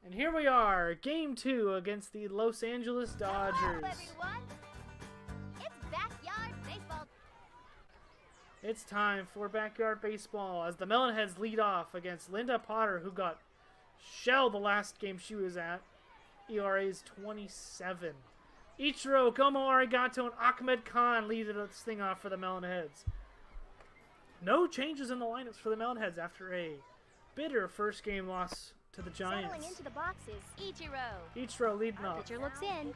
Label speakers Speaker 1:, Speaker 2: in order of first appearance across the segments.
Speaker 1: And here we are, Game 2 against the Los Angeles Dodgers.
Speaker 2: Hello, everyone. It's backyard baseball.
Speaker 1: It's time for backyard baseball as the Melonheads lead off against Linda Potter, who got shelled the last game she was at. ERA's 27. Ichiro, Gomo Arigato, and Ahmed Khan lead this thing off for the Melonheads. No changes in the lineups for the Melonheads after a bitter first game loss to the Giants.
Speaker 2: Settling into the boxes, Ichiro.
Speaker 1: Ichiro leading off.
Speaker 2: Pitcher looks in.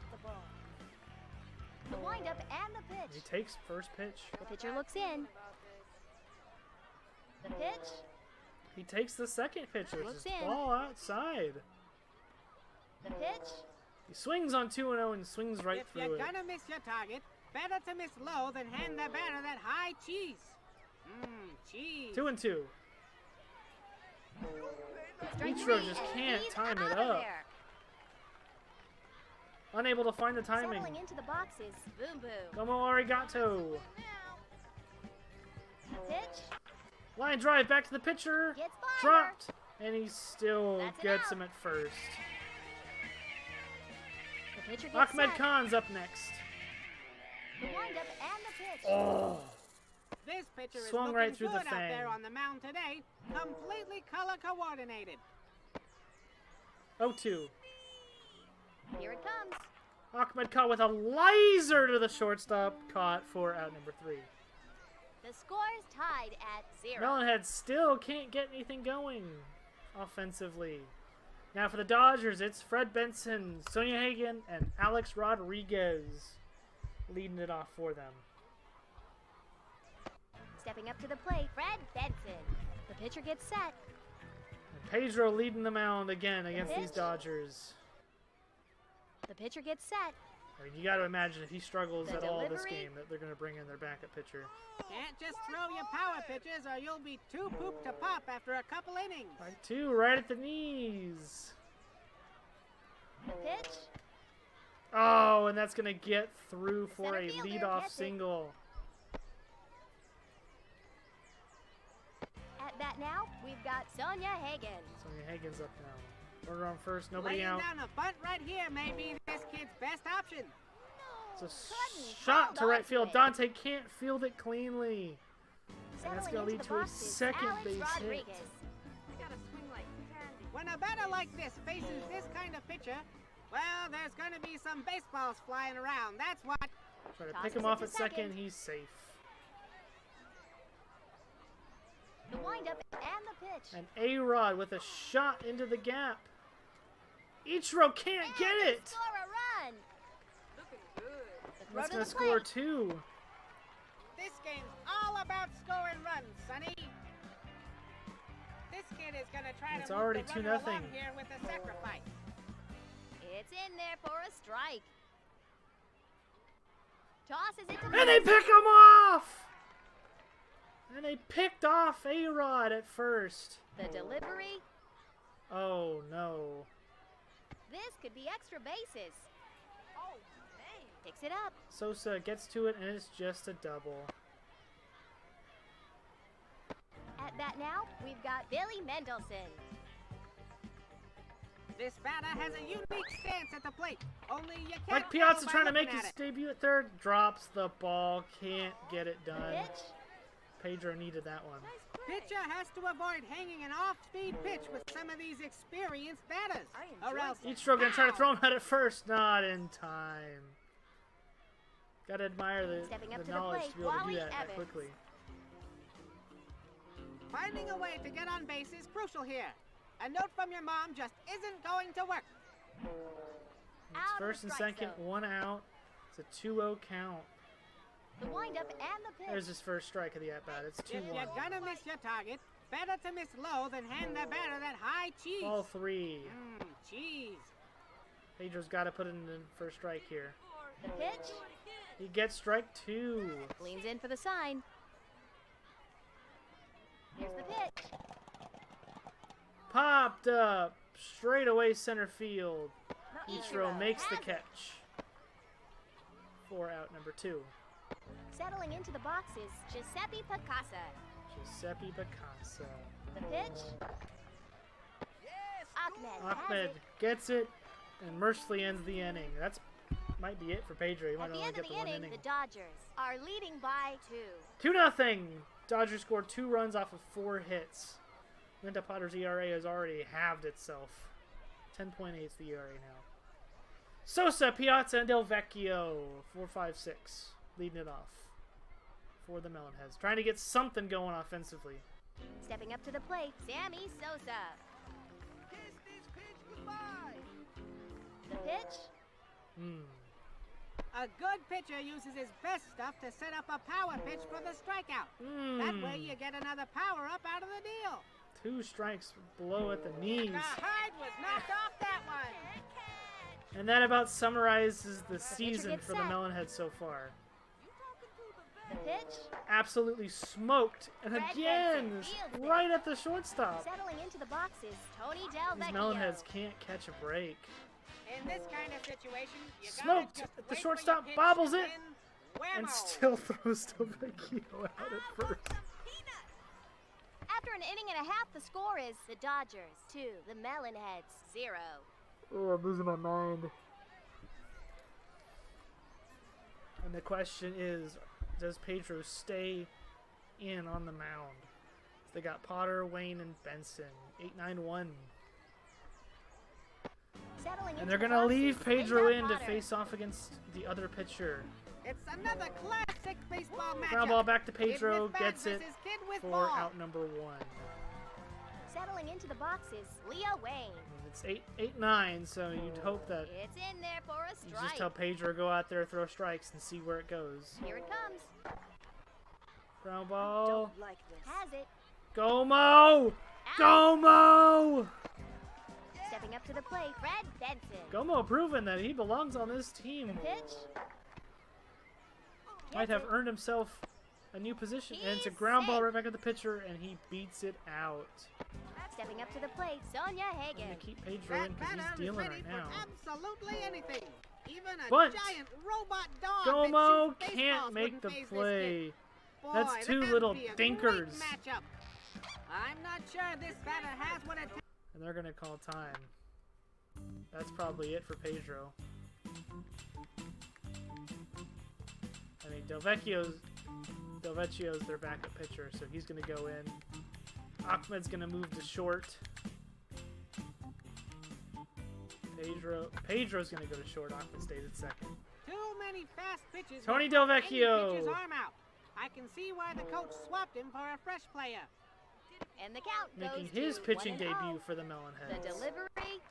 Speaker 2: The windup and the
Speaker 1: He
Speaker 2: pitch.
Speaker 1: takes first pitch.
Speaker 2: The pitcher looks in. The pitch.
Speaker 1: He takes the second pitch, which
Speaker 2: Looks
Speaker 1: is
Speaker 2: in.
Speaker 1: ball outside.
Speaker 2: The pitch.
Speaker 1: He swings on 2-0 and swings right
Speaker 3: If
Speaker 1: through
Speaker 3: you're
Speaker 1: it.
Speaker 3: gonna miss your target, better to miss low than hand the batter that high cheese. Cheese.
Speaker 1: 2-2.
Speaker 2: Strike
Speaker 1: Ichiro
Speaker 2: three,
Speaker 1: just
Speaker 2: and
Speaker 1: can't
Speaker 2: he's
Speaker 1: time
Speaker 2: out
Speaker 1: it
Speaker 2: of
Speaker 1: up.
Speaker 2: there.
Speaker 1: Unable to find the timing.
Speaker 2: Settling into the boxes, boom boom.
Speaker 1: Gomo Arigato.
Speaker 2: The pitch.
Speaker 1: Line drive back to the pitcher.
Speaker 2: Gets by her.
Speaker 1: Dropped. And he still
Speaker 2: That's an
Speaker 1: gets
Speaker 2: out.
Speaker 1: him at first.
Speaker 2: The pitcher gets
Speaker 1: Ahmed
Speaker 2: set.
Speaker 1: Khan's up next.
Speaker 2: The windup and the pitch.
Speaker 1: Oh.
Speaker 3: This pitcher is
Speaker 1: Swung
Speaker 3: looking
Speaker 1: right through the
Speaker 3: good out there
Speaker 1: fang.
Speaker 3: on the mound today. Completely color coordinated.
Speaker 1: 0-2.
Speaker 2: Here it comes.
Speaker 1: Ahmed Khan with a laser to the shortstop. Caught for out number 3.
Speaker 2: The score's tied at 0.
Speaker 1: Melonheads still can't get anything going offensively. Now for the Dodgers, it's Fred Benson, Sonia Hagen, and Alex Rodriguez leading it off for them.
Speaker 2: Stepping up to the plate, Fred Benson. The pitcher gets set.
Speaker 1: And Pedro leading the mound again against these
Speaker 2: pitch.
Speaker 1: Dodgers.
Speaker 2: The pitcher gets set.
Speaker 1: I mean, you got to imagine if he struggles
Speaker 2: The
Speaker 1: at all this
Speaker 2: delivery.
Speaker 1: game that they're going to bring in their backup pitcher.
Speaker 3: Can't just throw your power pitches or you'll be too pooped to pop after a couple innings.
Speaker 1: Right 2, right at the knees.
Speaker 2: The pitch.
Speaker 1: Oh, and that's going to get through for
Speaker 2: Center
Speaker 1: a
Speaker 2: fielder
Speaker 1: leadoff
Speaker 2: gets it.
Speaker 1: single.
Speaker 2: At bat now, we've got Sonia Hagen.
Speaker 1: Sonia Hagen's up now. Runner on first, nobody
Speaker 3: Laying
Speaker 1: out.
Speaker 3: down a bunt right here may be this kid's best option.
Speaker 1: It's a
Speaker 2: Sudden
Speaker 1: shot
Speaker 2: hold
Speaker 1: to right
Speaker 2: on
Speaker 1: field.
Speaker 2: it.
Speaker 1: Dante can't field it cleanly. And that's
Speaker 2: Settling
Speaker 1: going to
Speaker 2: into
Speaker 1: lead
Speaker 2: the
Speaker 1: to a
Speaker 2: boxes,
Speaker 1: second
Speaker 2: Alex
Speaker 1: base
Speaker 2: Rodriguez.
Speaker 1: hit.
Speaker 3: When a batter like this faces this kind of pitcher, well, there's gonna be some baseballs flying around. That's what.
Speaker 1: Try to
Speaker 2: Tosses
Speaker 1: pick him
Speaker 2: it
Speaker 1: off
Speaker 2: to
Speaker 1: at second.
Speaker 2: second.
Speaker 1: He's safe.
Speaker 2: The windup and the pitch.
Speaker 1: And A-Rod with a shot into the gap. Ichiro can't
Speaker 2: And
Speaker 1: get
Speaker 2: they
Speaker 1: it.
Speaker 2: Score a run. The throw
Speaker 1: That's
Speaker 2: to
Speaker 1: going
Speaker 2: the
Speaker 1: to score
Speaker 2: plate.
Speaker 1: 2.
Speaker 3: This game's all about scoring runs, Sonny. This kid is gonna try
Speaker 1: It's
Speaker 3: to move
Speaker 1: already
Speaker 3: the runner
Speaker 1: 2-0.
Speaker 3: along here with a sacrifice.
Speaker 2: It's in there for a strike. Tosses it to
Speaker 1: And they
Speaker 2: first.
Speaker 1: pick him off. And they picked off A-Rod at first.
Speaker 2: The delivery.
Speaker 1: Oh, no.
Speaker 2: This could be extra bases. Oh, man. Picks it up.
Speaker 1: Sosa gets to it, and it's just a double.
Speaker 2: At bat now, we've got Billy Mendelson.
Speaker 3: This batter has a unique stance at the plate. Only you can't.
Speaker 1: Mike
Speaker 3: tell
Speaker 1: Piazza
Speaker 3: by
Speaker 1: trying to
Speaker 3: looking
Speaker 1: make
Speaker 3: at
Speaker 1: his
Speaker 3: it.
Speaker 1: debut at third. Drops the ball. Can't get it
Speaker 2: The
Speaker 1: done.
Speaker 2: pitch.
Speaker 1: Pedro needed that one.
Speaker 3: Pitcher has to avoid hanging an off-speed pitch with some of these experienced batters, or else.
Speaker 1: Ichiro gonna try to throw him out at first. Not in time. Gotta admire the
Speaker 2: Stepping up to the
Speaker 1: knowledge
Speaker 2: plate,
Speaker 1: to be able to do
Speaker 2: Wally
Speaker 1: that
Speaker 2: Evans.
Speaker 1: quickly.
Speaker 3: Finding a way to get on base is crucial here. A note from your mom just isn't going to work.
Speaker 1: It's
Speaker 2: Out of the
Speaker 1: first and
Speaker 2: strike
Speaker 1: second,
Speaker 2: zone.
Speaker 1: 1 out. It's a 2-0 count.
Speaker 2: The windup and the pitch.
Speaker 1: There's his first strike of the at-bat. It's
Speaker 3: If you're
Speaker 1: 2-1.
Speaker 3: gonna miss your target, better to miss low than hand the batter that high cheese.
Speaker 1: Ball 3.
Speaker 3: Cheese.
Speaker 1: Pedro's got to put in the first strike here.
Speaker 2: The pitch.
Speaker 1: He gets strike 2.
Speaker 2: Leans in for the sign. Here's the pitch.
Speaker 1: Popped up. Straight away center field. Ichiro makes the
Speaker 2: has it.
Speaker 1: catch. 4 out, number 2.
Speaker 2: Settling into the boxes, Giuseppe Picasa.
Speaker 1: Giuseppe Picasso.
Speaker 2: The pitch. Ahmed
Speaker 1: Ahmed gets it and mercifully ends the inning. That's might be it for Pedro. He might
Speaker 2: At the
Speaker 1: only
Speaker 2: end of
Speaker 1: get
Speaker 2: the
Speaker 1: the one
Speaker 2: inning,
Speaker 1: inning.
Speaker 2: the Dodgers are leading by 2.
Speaker 1: 2-0. Dodgers scored 2 runs off of 4 hits. Linda Potter's ERA has already halved itself. 10.8 is the ERA now. Sosa, Piazza, and Del Vecchio. 4-5-6. Leading it off for the Melonheads. Trying to get something going offensively.
Speaker 2: Stepping up to the plate, Sammy Sosa.
Speaker 3: Kiss this pitch goodbye.
Speaker 2: The pitch,
Speaker 3: A good pitcher uses his best stuff to set up a power pitch for the strikeout. That way you get another power up out of the deal.
Speaker 1: 2 strikes below at the knees.
Speaker 3: The hide was knocked off that one.
Speaker 1: And that about summarizes the season
Speaker 2: gets
Speaker 1: for the
Speaker 2: set.
Speaker 1: Melonheads so far.
Speaker 2: the pitch,
Speaker 1: Absolutely smoked. And
Speaker 2: Red
Speaker 1: again,
Speaker 2: Benson fields it.
Speaker 1: right at the shortstop.
Speaker 2: settling into the boxes, Tony Del
Speaker 1: These
Speaker 2: Vecchio.
Speaker 1: Melonheads can't catch a break.
Speaker 3: In this kind of situation, you
Speaker 1: Smoked
Speaker 3: gotta just
Speaker 1: at the
Speaker 3: wait for
Speaker 1: shortstop,
Speaker 3: your pitch
Speaker 1: bobbles
Speaker 3: and
Speaker 1: it,
Speaker 3: then
Speaker 1: and
Speaker 3: whammo.
Speaker 1: still throws Delvecchio out at first.
Speaker 2: After an inning and a half, the score is the Dodgers 2, the Melonheads 0.
Speaker 1: Oh, I'm losing my mind. And the question is, does Pedro stay in on the mound? They got Potter, Wayne, and Benson. 8-9-1.
Speaker 2: Settling
Speaker 1: And they're
Speaker 2: into
Speaker 1: going to
Speaker 2: the
Speaker 1: leave
Speaker 2: boxes,
Speaker 1: Pedro
Speaker 2: Linda
Speaker 1: in to
Speaker 2: Potter.
Speaker 1: face off against the other pitcher.
Speaker 3: It's another classic baseball matchup.
Speaker 1: Ground ball back to
Speaker 3: Kid
Speaker 1: Pedro,
Speaker 3: with bat
Speaker 1: gets it
Speaker 3: versus kid with
Speaker 1: for
Speaker 3: ball.
Speaker 1: out number 1.
Speaker 2: Settling into the boxes, Leo Wayne.
Speaker 1: And it's 8-9, so you'd hope that
Speaker 2: It's in there for a
Speaker 1: you
Speaker 2: strike.
Speaker 1: just tell Pedro go out there, throw strikes, and see where it goes.
Speaker 2: Here it comes.
Speaker 1: Ground ball.
Speaker 2: Has it.
Speaker 1: Gomo!
Speaker 2: Out.
Speaker 1: Gomo!
Speaker 2: Stepping up to the plate, Fred Benson.
Speaker 1: Gomo proving that he belongs on this team.
Speaker 2: Pitch.
Speaker 1: Might have
Speaker 2: Gets it.
Speaker 1: earned himself a new position. And it's a
Speaker 2: He's
Speaker 1: ground ball
Speaker 2: safe.
Speaker 1: right back at the pitcher, and he beats it out.
Speaker 2: Stepping up to the plate, Sonia
Speaker 1: I'm
Speaker 2: Hagen.
Speaker 1: going to keep Pedro in
Speaker 3: That
Speaker 1: because he's
Speaker 3: batter is
Speaker 1: dealing
Speaker 3: ready
Speaker 1: right now.
Speaker 3: for absolutely anything. Even a
Speaker 1: But
Speaker 3: giant robot dog
Speaker 1: Gomo
Speaker 3: that shoots
Speaker 1: can't
Speaker 3: baseballs
Speaker 1: make
Speaker 3: wouldn't
Speaker 1: the
Speaker 3: phase this
Speaker 1: play.
Speaker 3: kid. Boy,
Speaker 1: That's 2
Speaker 3: that'd
Speaker 1: little
Speaker 3: be a
Speaker 1: dinkers.
Speaker 3: great matchup. I'm not sure this batter has what it takes.
Speaker 1: And they're going to call time. That's probably it for Pedro. I mean, Delvecchio's their backup pitcher, so he's going to go in. Ahmed's going to move to short. Pedro's going to go to short. Ahmed stays at second.
Speaker 3: Too many fast pitches.
Speaker 1: Tony
Speaker 3: will
Speaker 1: Del
Speaker 3: put any
Speaker 1: Vecchio.
Speaker 3: pitcher's arm out. I can see why the coach swapped him for a fresh player.
Speaker 2: And the count
Speaker 1: Making
Speaker 2: goes
Speaker 1: his
Speaker 2: to
Speaker 1: pitching
Speaker 2: 1-0.
Speaker 1: debut for the
Speaker 2: The
Speaker 1: Melonheads.
Speaker 2: delivery.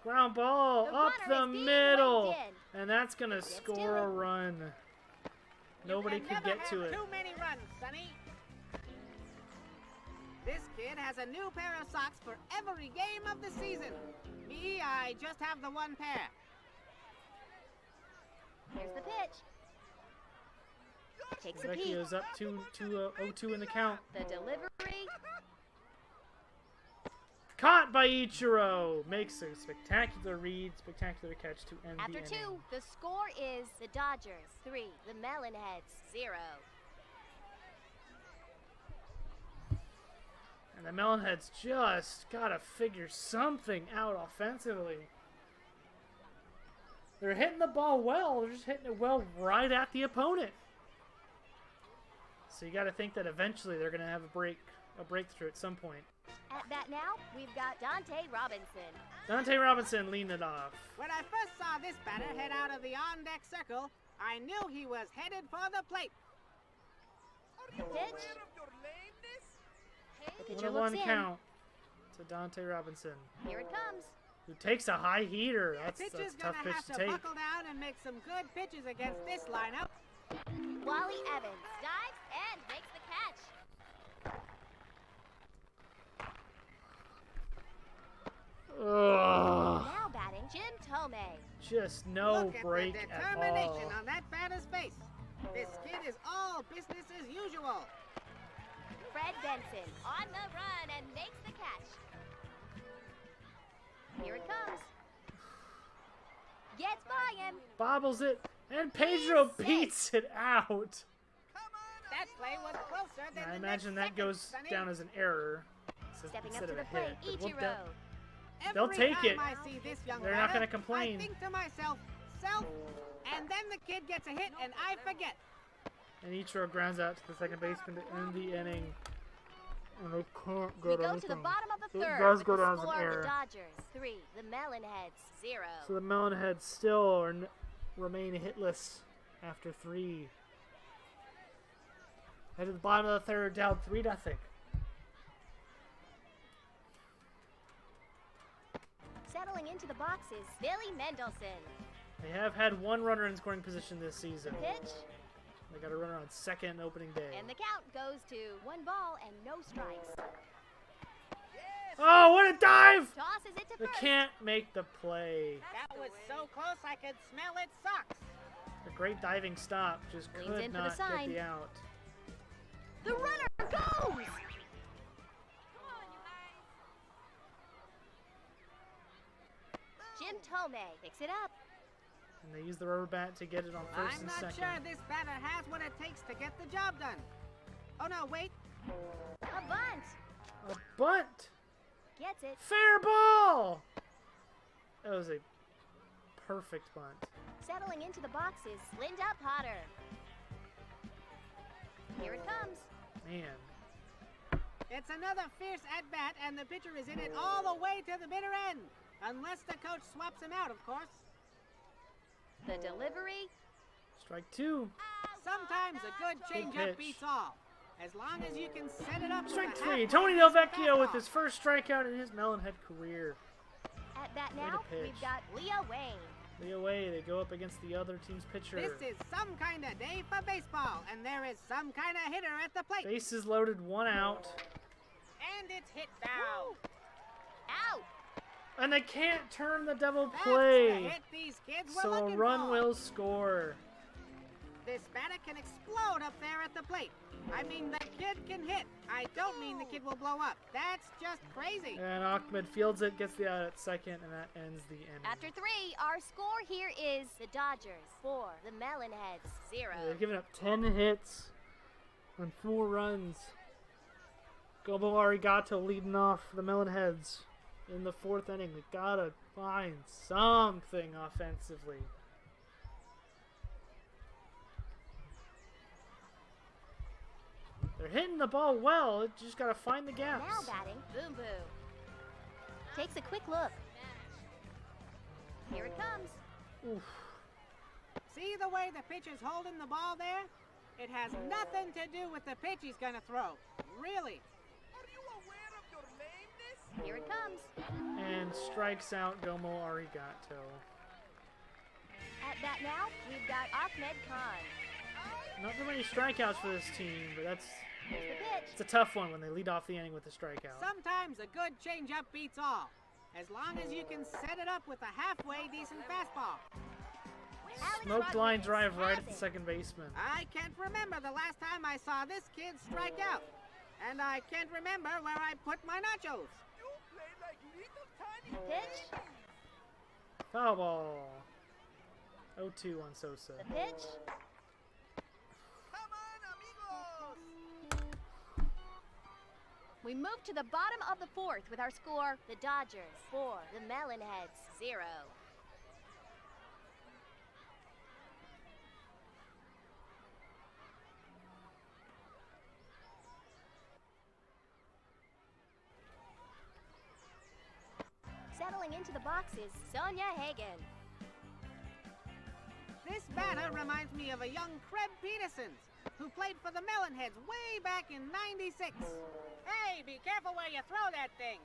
Speaker 1: Ground ball
Speaker 2: The
Speaker 1: up
Speaker 2: runner
Speaker 1: the
Speaker 2: is being
Speaker 1: middle.
Speaker 2: waved in.
Speaker 1: And that's going to
Speaker 2: Gets to
Speaker 1: score a
Speaker 2: it.
Speaker 1: run. Nobody
Speaker 3: You can
Speaker 1: could
Speaker 3: never
Speaker 1: get to
Speaker 3: have
Speaker 1: it.
Speaker 3: Too many runs, Sonny. This kid has a new pair of socks for every game of the season. Me, I just have the one pair.
Speaker 2: Here's the pitch. Takes a peek.
Speaker 1: Vecchio's up 2-0-2 in the count.
Speaker 2: The delivery.
Speaker 1: Caught by Ichiro. Makes a spectacular read, spectacular catch to end
Speaker 2: After
Speaker 1: the
Speaker 2: 2,
Speaker 1: inning.
Speaker 2: the score is the Dodgers 3, the Melonheads 0.
Speaker 1: And the Melonheads just gotta figure something out offensively. They're hitting the ball well. They're just hitting it well right at the opponent. So you gotta think that eventually they're gonna have a breakthrough at some point.
Speaker 2: At bat now, we've got Dante Robinson.
Speaker 1: Dante Robinson leading it off.
Speaker 3: When I first saw this batter head out of the on-deck circle, I knew he was headed for the plate.
Speaker 2: The pitch. The pitcher
Speaker 1: 1-1
Speaker 2: looks in.
Speaker 1: count to Dante Robinson,
Speaker 2: Here it comes.
Speaker 1: who takes a high heater. That's a
Speaker 3: Pitcher's
Speaker 1: tough
Speaker 3: gonna
Speaker 1: pitch
Speaker 3: have
Speaker 1: to
Speaker 3: to
Speaker 1: take.
Speaker 3: buckle down and make some good pitches against this lineup.
Speaker 2: Wally Evans dives and makes the catch.
Speaker 1: Ugh,
Speaker 2: Now batting, Jim Tomei.
Speaker 1: just no
Speaker 3: Look at
Speaker 1: break
Speaker 3: the
Speaker 1: at
Speaker 3: determination
Speaker 1: all.
Speaker 3: on that batter's face. This kid is all business as usual.
Speaker 2: Fred Benson on the run and makes the catch. Here it comes. Gets by him.
Speaker 1: Bobbles it, and Pedro
Speaker 2: He's
Speaker 1: beats it out.
Speaker 3: That play was closer than
Speaker 1: I
Speaker 3: the
Speaker 1: imagine
Speaker 3: next
Speaker 1: that goes
Speaker 3: second, Sonny.
Speaker 1: down as an error
Speaker 2: Stepping up
Speaker 1: instead
Speaker 2: to
Speaker 1: of
Speaker 2: the
Speaker 1: a
Speaker 2: plate,
Speaker 1: hit. But They'll
Speaker 3: Every
Speaker 1: take
Speaker 3: time
Speaker 1: it.
Speaker 3: I see this young
Speaker 1: They're not
Speaker 3: batter,
Speaker 1: gonna complain.
Speaker 3: I think to myself, self, and then the kid gets a hit and I forget.
Speaker 1: And Ichiro grounds out to the second baseman to end the inning. And they can't
Speaker 2: We
Speaker 1: get
Speaker 2: go
Speaker 1: anything.
Speaker 2: to the bottom of the
Speaker 1: It
Speaker 2: third
Speaker 1: does
Speaker 2: with
Speaker 1: go
Speaker 2: the
Speaker 1: down as an
Speaker 2: score:
Speaker 1: error.
Speaker 2: the Dodgers 3, the Melonheads 0.
Speaker 1: So the Melonheads still remain hitless after 3. Head to the bottom of the third, down 3-0.
Speaker 2: Settling into the boxes, Billy Mendelson.
Speaker 1: They have had one runner in scoring position this season.
Speaker 2: Pitch,
Speaker 1: They got a runner on second opening day.
Speaker 2: and the count goes to 1 ball and no strikes.
Speaker 1: Oh, what a dive!
Speaker 2: Tosses it to
Speaker 1: They
Speaker 2: first.
Speaker 1: can't make the play.
Speaker 3: That was so close I could smell its socks.
Speaker 1: A great diving stop, just
Speaker 2: Leans
Speaker 1: could
Speaker 2: in for the
Speaker 1: not get
Speaker 2: sign.
Speaker 1: the out.
Speaker 2: The runner goes! Jim Tomei picks it up.
Speaker 1: And they use the rubber bat to get it on first
Speaker 3: I'm
Speaker 1: and
Speaker 3: not
Speaker 1: second.
Speaker 3: sure this batter has what it takes to get the job done. Oh no, wait.
Speaker 2: A bunt.
Speaker 1: A bunt!
Speaker 2: Gets it.
Speaker 1: Fair ball! That was a perfect bunt.
Speaker 2: Settling into the boxes, Linda Potter. Here it comes.
Speaker 1: Man.
Speaker 3: It's another fierce at-bat, and the pitcher is in it all the way to the bitter end. Unless the coach swaps him out, of course.
Speaker 2: The delivery.
Speaker 1: Strike 2.
Speaker 3: Sometimes a good
Speaker 1: pitch.
Speaker 3: change-up beats all. As long as you can set it up.
Speaker 1: Strike
Speaker 3: with a
Speaker 1: 3.
Speaker 3: halfway
Speaker 1: Tony
Speaker 3: decent
Speaker 1: Delvecchio with
Speaker 3: fastball.
Speaker 1: his first strikeout in his Melonhead career.
Speaker 2: At bat
Speaker 1: Way to
Speaker 2: now,
Speaker 1: pitch.
Speaker 2: we've got Leah Wayne.
Speaker 1: Leo Way, they go up against the other team's pitcher.
Speaker 3: This is some kind of day for baseball, and there is some kind of hitter at the plate.
Speaker 1: Bases loaded, 1 out.
Speaker 3: And it's hit down.
Speaker 2: Out.
Speaker 1: And they can't turn the double
Speaker 3: That's the
Speaker 1: play.
Speaker 3: hit these kids were
Speaker 1: So a
Speaker 3: looking
Speaker 1: run
Speaker 3: for.
Speaker 1: will score.
Speaker 3: This batter can explode up there at the plate. I mean, the kid can hit. I don't mean the kid will blow up. That's just crazy.
Speaker 1: And Ahmed fields it, gets the out at second, and that ends the inning.
Speaker 2: After 3, our score here is the Dodgers 4, the Melonheads 0.
Speaker 1: They've given up 10 hits on 4 runs. Gobo Arigato leading off the Melonheads in the 4th inning. They gotta find something offensively. They're hitting the ball well. It just gotta find the gaps.
Speaker 2: Now batting, Boom Boom. Takes a quick look. Here it comes.
Speaker 1: Oof.
Speaker 3: See the way the pitcher's holding the ball there? It has nothing to do with the pitch he's gonna throw. Really.
Speaker 2: Here it comes.
Speaker 1: And strikes out Gomo Arigato.
Speaker 2: At bat now, we've got Ahmed Khan.
Speaker 1: Not very many strikeouts for this team, but
Speaker 2: Here's the pitch.
Speaker 1: it's a tough one when they lead off the inning with a strikeout.
Speaker 3: Sometimes a good change-up beats all. As long as you can set it up with a halfway decent fastball.
Speaker 2: Alex
Speaker 1: Smoked line
Speaker 2: Rodriguez
Speaker 1: drive right
Speaker 2: has
Speaker 1: at the
Speaker 2: it.
Speaker 1: second baseman.
Speaker 3: I can't remember the last time I saw this kid strike out. And I can't remember where I put my nachos.
Speaker 2: Pitch.
Speaker 1: Foul ball. 0-2 on Sosa.
Speaker 2: The pitch. We move to the bottom of the 4th with our score, the Dodgers 4, the Melonheads 0. Settling into the boxes, Sonia Hagen.
Speaker 3: This batter reminds me of a young Craig Peterson, who played for the Melonheads way back in '96. Hey, be careful where you throw that thing.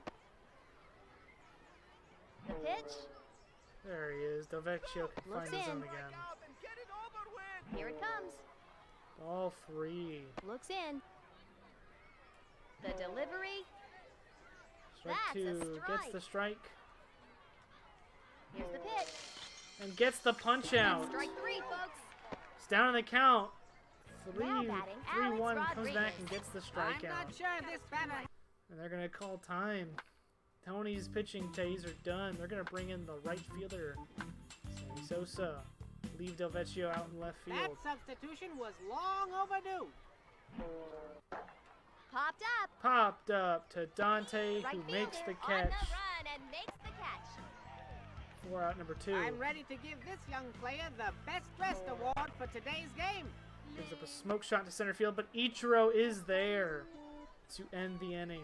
Speaker 2: The pitch.
Speaker 1: There he is. Delvecchio can
Speaker 2: Looks
Speaker 1: find his
Speaker 2: in.
Speaker 1: own again.
Speaker 2: Here it comes.
Speaker 1: Ball 3.
Speaker 2: Looks in. The delivery.
Speaker 1: Strike
Speaker 2: That's a
Speaker 1: 2. Gets
Speaker 2: strike.
Speaker 1: the strike.
Speaker 2: Here's the pitch.
Speaker 1: And gets the punch out.
Speaker 2: Strike 3, folks.
Speaker 1: It's down in the count.
Speaker 2: Now batting, Alex
Speaker 1: 3-1 comes back
Speaker 2: Rodriguez.
Speaker 1: and gets the
Speaker 3: I'm
Speaker 1: strikeout.
Speaker 3: not sure this batter.
Speaker 1: And they're going to call time. Tony's pitching days are done. They're going to bring in the right fielder, Sammy Sosa. Leave Delvecchio out in left
Speaker 3: That
Speaker 1: field.
Speaker 3: substitution was long overdue.
Speaker 2: Popped up.
Speaker 1: Popped up to Dante,
Speaker 2: Right
Speaker 1: who makes the
Speaker 2: fielder on
Speaker 1: catch.
Speaker 2: the run and makes the
Speaker 1: 4 out number 2.
Speaker 3: I'm ready to give this young player the Best Dressed Award for today's game.
Speaker 1: Gives up a smoke shot to center field, but Ichiro is there to end the inning.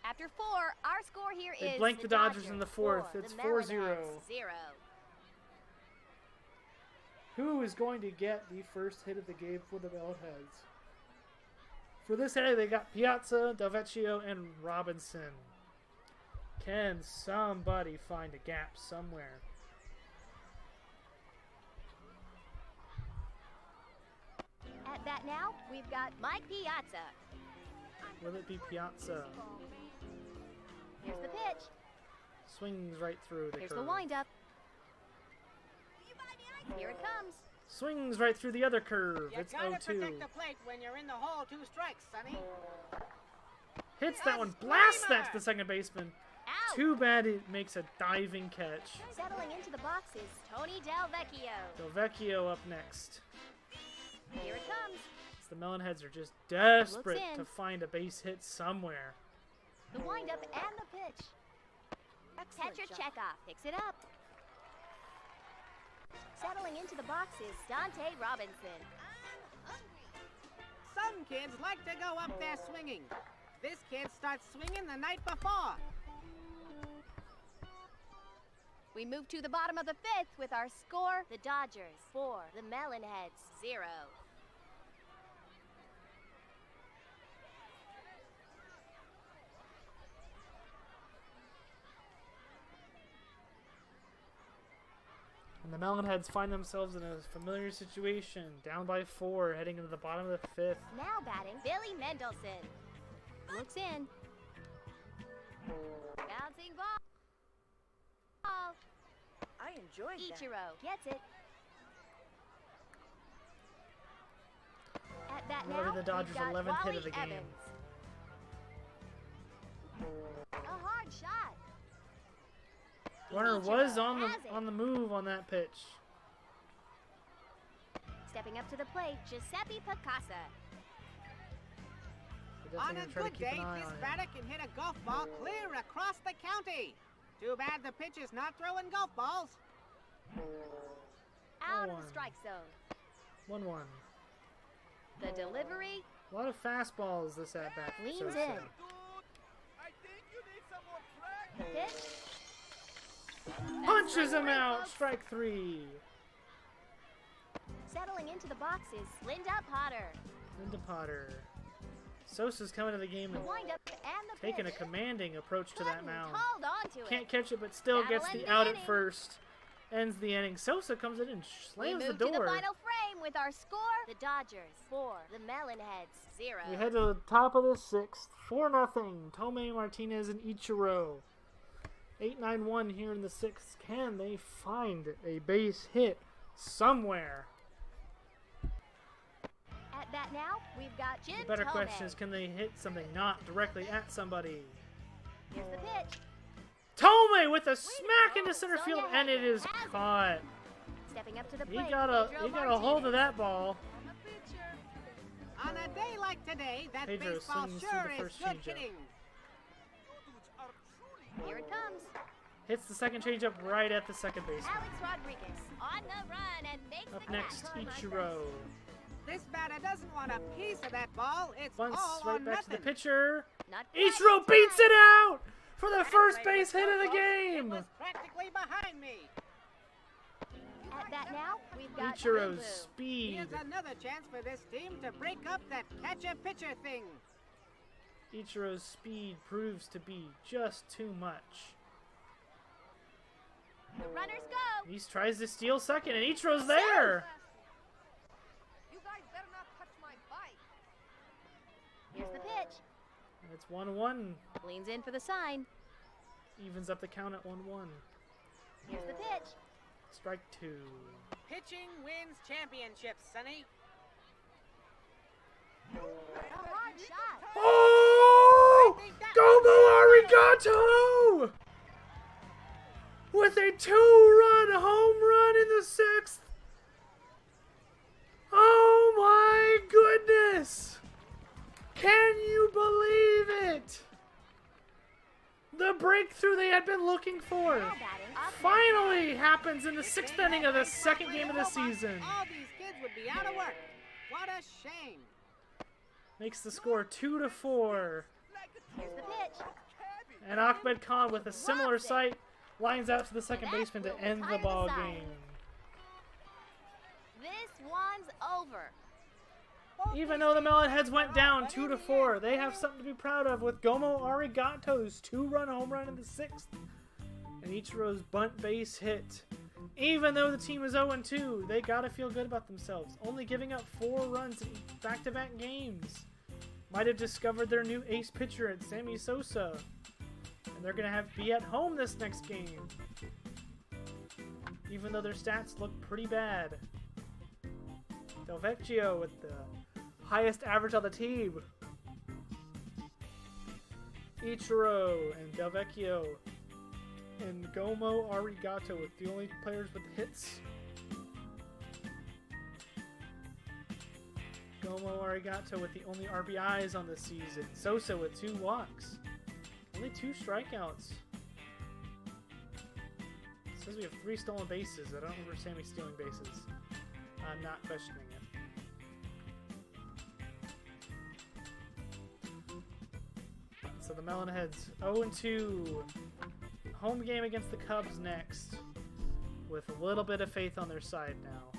Speaker 2: After 4, our score here
Speaker 1: They
Speaker 2: is
Speaker 1: blank the Dodgers in the 4th.
Speaker 2: 4,
Speaker 1: It's
Speaker 2: the
Speaker 1: 4-0.
Speaker 2: Melonheads 0.
Speaker 1: Who is going to get the first hit of the game for the Melonheads? For this inning, they got Piazza, Delvecchio, and Robinson. Can somebody find a gap somewhere?
Speaker 2: At bat now, we've got Mike Piazza.
Speaker 1: Will it be Piazza?
Speaker 2: Here's the pitch.
Speaker 1: Swings right through the
Speaker 2: Here's
Speaker 1: curve.
Speaker 2: the windup. Here it comes.
Speaker 1: Swings right through the other curve.
Speaker 3: You
Speaker 1: It's
Speaker 3: gotta
Speaker 1: 0-2.
Speaker 3: protect the plate when you're in the hole 2 strikes, Sonny.
Speaker 1: Hits that one.
Speaker 3: Yes,
Speaker 1: Blasts that
Speaker 3: Kramer!
Speaker 1: to the second baseman.
Speaker 2: Out.
Speaker 1: Too bad it makes a diving catch.
Speaker 2: Settling into the box is Tony Delvecchio.
Speaker 1: Delvecchio up next.
Speaker 2: Here it comes.
Speaker 1: The Melonheads are just desperate
Speaker 2: Looks in.
Speaker 1: to find a base hit somewhere.
Speaker 2: The windup and the pitch. Catcher Chekhov picks it up. Settling into the box is Dante Robinson.
Speaker 3: Some kids like to go up there swinging. This kid starts swinging the night before.
Speaker 2: We move to the bottom of the 5th with our score, the Dodgers 4, the Melonheads 0.
Speaker 1: And the Melonheads find themselves in a familiar situation, down by 4, heading into the bottom of the 5th.
Speaker 2: Now batting, Billy Mendelson. Looks in. Bouncing ball.
Speaker 4: I enjoyed that.
Speaker 2: Ichiro gets it. At bat
Speaker 1: Really,
Speaker 2: now,
Speaker 1: the Dodgers'
Speaker 2: we've got
Speaker 1: 11th hit
Speaker 2: Wally
Speaker 1: of the game.
Speaker 2: Evans. A hard shot.
Speaker 1: Runner
Speaker 2: Ichiro
Speaker 1: was
Speaker 2: has it.
Speaker 1: on the move on that pitch.
Speaker 2: Stepping up to the plate, Giuseppe Picasa.
Speaker 1: They're
Speaker 3: On
Speaker 1: definitely
Speaker 3: a
Speaker 1: gonna try to
Speaker 3: good
Speaker 1: keep
Speaker 3: day,
Speaker 1: an eye
Speaker 3: this
Speaker 1: on him.
Speaker 3: batter can hit a golf ball clear across the county. Too bad the pitcher's not throwing golf balls.
Speaker 2: Out of
Speaker 1: One.
Speaker 2: the strike zone.
Speaker 1: 1-1.
Speaker 2: The delivery,
Speaker 1: A lot of fastballs this at bat.
Speaker 2: Leans
Speaker 1: so
Speaker 2: in.
Speaker 1: sad.
Speaker 2: pitch.
Speaker 1: Punches him out. Strike 3.
Speaker 2: Settling into the box is Linda Potter.
Speaker 1: Linda Potter. Sosa's coming to the game
Speaker 2: The
Speaker 1: and
Speaker 2: windup and the
Speaker 1: taking a
Speaker 2: pitch.
Speaker 1: commanding approach to that
Speaker 2: Couldn't
Speaker 1: mound.
Speaker 2: hold on to
Speaker 1: Can't
Speaker 2: it.
Speaker 1: catch it, but still
Speaker 2: That'll
Speaker 1: gets
Speaker 2: end
Speaker 1: the
Speaker 2: the
Speaker 1: out at
Speaker 2: inning.
Speaker 1: first. Ends the inning. Sosa comes in and
Speaker 2: We
Speaker 1: slams the
Speaker 2: move to the
Speaker 1: door.
Speaker 2: final frame with our score, the Dodgers 4, the Melonheads 0.
Speaker 1: We head to the top of the 6th. 4-0. Tomei Martinez and Ichiro. 8-9-1 here in the 6th. Can they find a base hit somewhere?
Speaker 2: At bat now, we've got Jim
Speaker 1: The better
Speaker 2: Tomei.
Speaker 1: question is, can they hit something not directly at somebody?
Speaker 2: Here's the pitch.
Speaker 1: Tomei with a smack into center
Speaker 2: Sonia
Speaker 1: field, and it
Speaker 2: Hagen
Speaker 1: is
Speaker 2: has it.
Speaker 1: caught.
Speaker 2: Stepping up to the
Speaker 1: He
Speaker 2: plate,
Speaker 1: got a hold of that ball.
Speaker 3: On a day like today, that
Speaker 1: Pedro
Speaker 3: baseball
Speaker 1: swings through
Speaker 3: sure
Speaker 1: the
Speaker 3: is
Speaker 1: first
Speaker 3: good
Speaker 1: changeup.
Speaker 3: hitting.
Speaker 2: Here it comes.
Speaker 1: Hits the second changeup right at the second baseman.
Speaker 2: Alex Rodriguez on the run and makes
Speaker 1: Up
Speaker 2: the
Speaker 1: next,
Speaker 2: catch.
Speaker 1: Ichiro.
Speaker 3: This batter doesn't want a piece of that ball. It's
Speaker 1: Bunts
Speaker 3: all
Speaker 1: right
Speaker 3: or
Speaker 1: back
Speaker 3: nothing.
Speaker 1: to the pitcher.
Speaker 2: Not quite
Speaker 1: Ichiro
Speaker 2: in
Speaker 1: beats
Speaker 2: time.
Speaker 1: it out for the
Speaker 3: That
Speaker 1: first
Speaker 3: play
Speaker 1: base
Speaker 3: was
Speaker 1: hit of the
Speaker 3: so close, It
Speaker 1: game.
Speaker 3: was practically behind me.
Speaker 2: At bat now, we've got
Speaker 1: Ichiro's
Speaker 2: Boo Boo.
Speaker 1: speed.
Speaker 3: Here's another chance for this team to break up that catcher-pitcher thing.
Speaker 1: Ichiro's speed proves to be just too much.
Speaker 2: The runners go.
Speaker 1: He tries to steal second, and Ichiro's there.
Speaker 3: You guys better not touch my bike.
Speaker 2: Here's the pitch.
Speaker 1: And it's 1-1.
Speaker 2: Leans in for the sign.
Speaker 1: Evens up the count at 1-1.
Speaker 2: Here's the pitch.
Speaker 1: Strike 2.
Speaker 3: Pitching wins championships, Sonny.
Speaker 2: A hard shot.
Speaker 1: Oh! Gobo Arigato! With a 2-run home run in the 6th. Oh my goodness! Can you believe it? The The breakthrough they had been looking for
Speaker 2: Now batting up
Speaker 1: finally happens in the 6th inning of the second game of the season.
Speaker 3: All these kids would be out of work. What a shame.
Speaker 1: Makes the score 2-4.
Speaker 2: Here's the pitch.
Speaker 1: And Ahmed Khan, with a similar sight, lines out to the second baseman to end the ball game.
Speaker 2: This one's over.
Speaker 1: Even though the Melonheads went down 2-4, they have something to be proud of with Gomo Arigato's 2-run home run in the 6th and Ichiro's bunt base hit. Even though the team is 0-2, they gotta feel good about themselves, only giving up 4 runs in back-to-back games. Might have discovered their new ace pitcher at Sammy Sosa, and they're gonna be at home this next game, even though their stats look pretty bad. Del Vecchio with the highest average on the team. Ichiro and Del Vecchio and Gomo Arigato with the only players with hits. Gomo Arigato with the only RBIs on the season. Sosa with 2 walks. Only 2 strikeouts. It says we have 3 stolen bases. I don't remember Sammy stealing bases. I'm not questioning it. So the Melonheads 0-2. Home game against the Cubs next. With a little bit of faith on their side now.